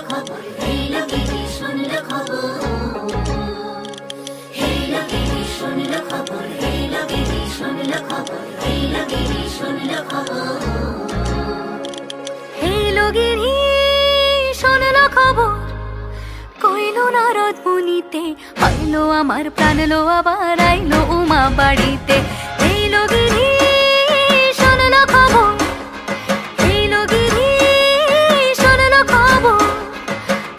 খবর, হেইল গিরি শুনল খবর, হেইল গিরি শুনল খবর, হেইল গিরি শুনল খবর, হেইল গিরি শুনল খবর, হেইল গিরি শুনল খবর। কইলো নারদ মুনিতে, আইলো আমার প্রাণ লো আবার আইলো উমা বাড়িতে। হেইল গিরি শুনল খবর, হেইল গিরি শুনল খবর।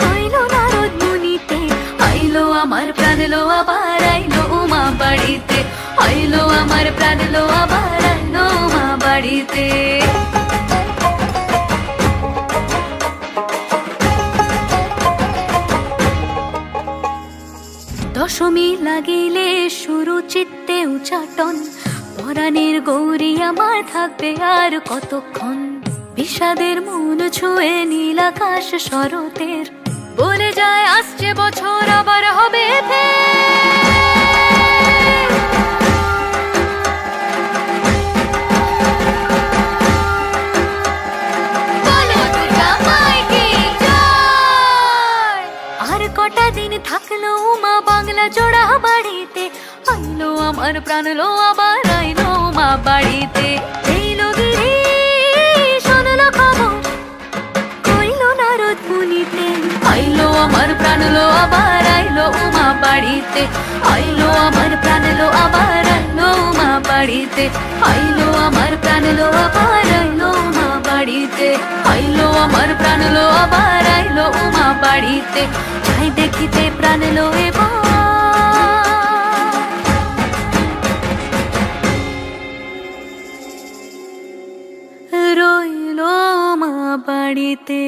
কইলো নারদ মুনিতে, আইলো আমার প্রাণ লো আবার আইলো উমা বাড়িতে, আইলো আমার প্রাণ লো আবার আইলো উমা বাড়িতে। দশমী লাগিলে শুরু চিত্তে উচাটন, পরাণের গৌরী আমার থাকবে আর কতক্ষণ। বিষাদের মন ছুঁয়ে নীল আকাশ শরতের, বলে যায় আসছে বছর আবার হবে ফের। বলো দুর্গা মাইকে জয়। আর কটা দিন থাকলো উমা বাংলা জোড়া বাড়িতে, আইলো আমার প্রাণ লো আবার আইলো উমা বাড়িতে। হেইল গিরি শুনল খবর, কইলো নারদ মুনিতে, আইলো আমার প্রাণ লো আবার আইলো উমা বাড়িতে, আইলো আমার প্রাণ লো আবার আইলো উমা বাড়িতে, আইলো আমার প্রাণ লো আবার আইলো উমা বাড়িতে, আইলো আমার প্রাণ লো আবার আইলো উমা বাড়িতে। যাই দেখিতে প্রাণ লো এবার রইলো মা বাড়িতে।